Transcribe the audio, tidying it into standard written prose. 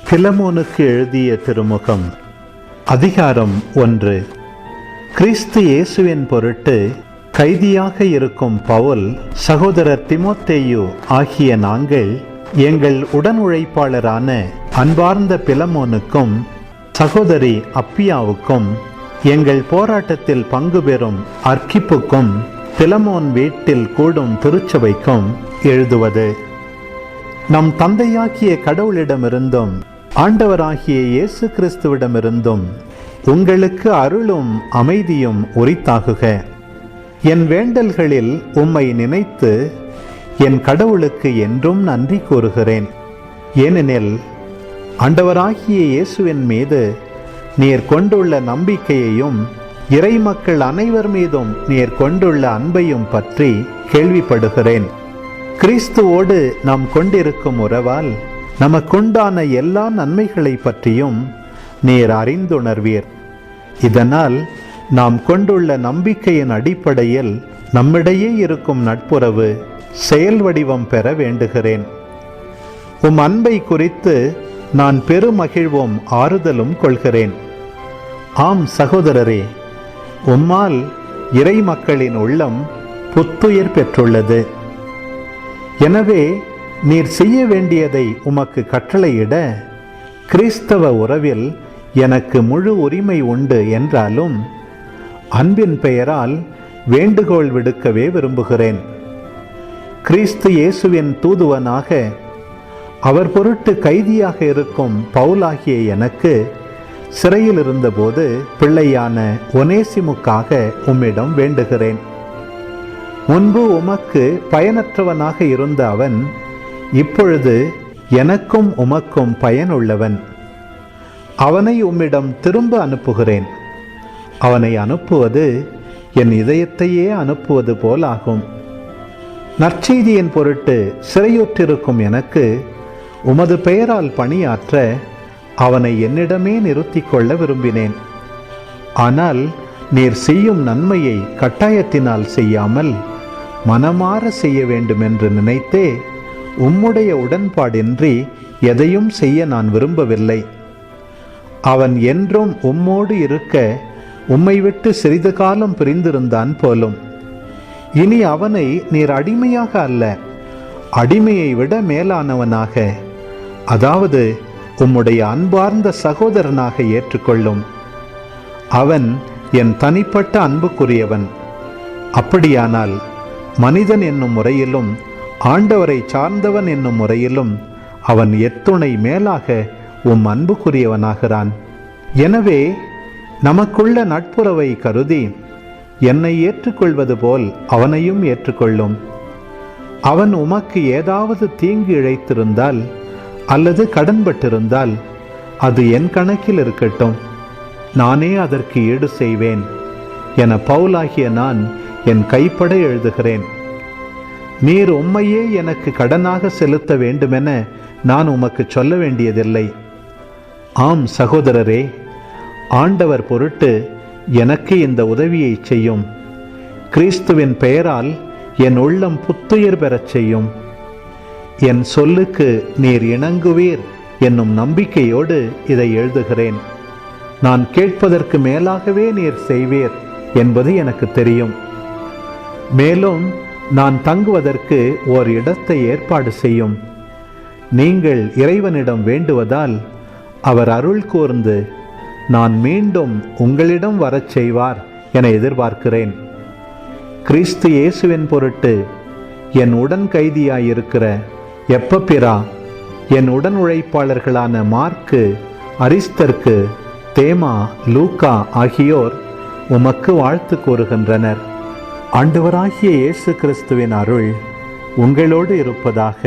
பிலமோனுக்கு எழுதிய திருமுகம். அதிகாரம் 1. கிறிஸ்து இயேசுவின் பொருட்டு கைதியாக இருக்கும் பவுல், சகோதரர் தீமோத்தேயு ஆகிய நாங்கள் எங்கள் உடன் உழைப்பாளரான அன்பார்ந்த பிலமோனுக்கும் சகோதரி அப்பியாவுக்கும் எங்கள் போராட்டத்தில் பங்கு பெறும் அர்க்கிப்புக்கும் பிலமோன் வீட்டில் கூடும் திருச்சபைக்கும் எழுதுவது. நம் தந்தையாகிய கடவுளிடமிருந்தும் ஆண்டவராகிய இயேசு கிறிஸ்துவிடமிருந்தும் உங்களுக்கு அருளும் அமைதியும் உரித்தாகுக. என் வேண்டல்களில் உம்மை நினைத்து என் கடவுளுக்கு என்றும் நன்றி கூறுகிறேன். ஏனெனில் ஆண்டவராகிய இயேசுவின் மீது நீர் கொண்டுள்ள நம்பிக்கையையும் இறை மக்கள் அனைவர் மீதும் நீர் கொண்டுள்ள அன்பையும் பற்றி கேள்விப்படுகிறேன். கிறிஸ்துவோடு நாம் கொண்டிருக்கும் உறவால் நமக்குண்டான எல்லா நன்மைகளை பற்றியும் நீர் அறிந்துணர்வீர். இதனால் நாம் கொண்டுள்ள நம்பிக்கையின் அடிப்படையில் நம்மிடையே இருக்கும் நட்புறவு செயல் வடிவம் பெற வேண்டுகிறேன். உம் அன்பை குறித்து நான் பெருமகிழ்வும் ஆறுதலும் கொள்கிறேன். ஆம் சகோதரரே, உம்மால் இறை மக்களின் உள்ளம் புத்துயிர் பெற்றுள்ளது. எனவே நீர் செய்ய வேண்டியதை உமக்கு கட்டளையிட கிறிஸ்தவ உறவில் எனக்கு முழு உரிமை உண்டு என்றாலும் அன்பின் பெயரால் வேண்டுகோள் விடுக்கவே விரும்புகிறேன். கிறிஸ்து இயேசுவின் தூதுவனாக அவர் பொருட்டு கைதியாக இருக்கும் பவுலாகிய எனக்கு சிறையில் இருந்தபோது பிள்ளையான ஒனேசிமுக்காக உம்மிடம் வேண்டுகிறேன். முன்பு உமக்கு பயனற்றவனாக இருந்த அவன் இப்பொழுது எனக்கும் உமக்கும் பயனுள்ளவன். அவனை உம்மிடம் திரும்ப அனுப்புகிறேன். அவனை அனுப்புவது என் இதயத்தையே அனுப்புவது போலாகும். நற்செய்தியின் பொருட்டு சிறையுற்றிருக்கும் எனக்கு உமது பெயரால் பணியாற்ற அவனை என்னிடமே நிறுத்தி கொள்ள விரும்பினேன். ஆனால் நீர் செய்யும் நன்மையை கட்டாயத்தினால் செய்யாமல் மனமாற செய்ய வேண்டும் என்று நினைத்தே உம்முடைய உடன்பாடின்றி எதையும் செய்ய நான் விரும்பவில்லை. அவன் என்றும் உம்மோடு இருக்க உம்மை விட்டு சிறிது காலம் பிரிந்திருந்தான் போலும். இனி அவனை நீர் அடிமையாக அல்ல, அடிமையை விட மேலானவனாக, அதாவது உம்முடைய அன்பார்ந்த சகோதரனாக ஏற்றுக்கொள்ளும். அவன் என் தனிப்பட்ட அன்புக்குரியவன். அப்படியானால் மனிதன் என்னும் முறையிலும் ஆண்டவரை சார்ந்தவன் என்னும் முறையிலும் அவன் எத்துணை மேலாக உம் அன்புக்குரியவனாகிறான். எனவே நமக்குள்ள நட்புறவை கருதி என்னை ஏற்றுக்கொள்வது போல் அவனையும் ஏற்றுக்கொள்ளும். அவன் உமக்கு ஏதாவது தீங்கு இழைத்திருந்தால் அல்லது கடன்பட்டிருந்தால் அது என் கணக்கில் இருக்கட்டும், நானே அதற்கு ஈடு செய்வேன் என பவுலாகிய நான் என் கைப்பட எழுதுகிறேன். நீர் உம்மையே எனக்கு கடனாக செலுத்த வேண்டுமென நான் உமக்கு சொல்ல வேண்டியதில்லை. ஆம் சகோதரரே, ஆண்டவர் பொருட்டு எனக்கு இந்த உதவியை செய்யும். கிறிஸ்துவின் பெயரால் என் உள்ளம் புத்துயிர் பெறச் செய்யும். என் சொல்லுக்கு நீர் இணங்குவீர் என்னும் நம்பிக்கையோடு இதை எழுதுகிறேன். நான் கேட்பதற்கு மேலாகவே நீர் செய்வீர் என்பது எனக்கு தெரியும். மேலும் நான் தங்குவதற்கு ஓர் இடத்தை ஏற்பாடு செய்யும். நீங்கள் இறைவனிடம் வேண்டுவதால் அவர் அருள் கூர்ந்து நான் மீண்டும் உங்களிடம் வரச் செய்வார் என எதிர்பார்க்கிறேன். கிறிஸ்து இயேசுவின் பொருட்டு என் உடன் கைதியாயிருக்கிற எப்பப்பிரா, என் உடன் உழைப்பாளர்களான மார்க்கு, அரிஸ்தர்க்கு, தேமா, லூக்கா ஆகியோர் உமக்கு வாழ்த்து கூறுகின்றனர். ஆண்டவராகிய இயேசு கிறிஸ்துவின் அருள் உங்களோடு இருப்பதாக.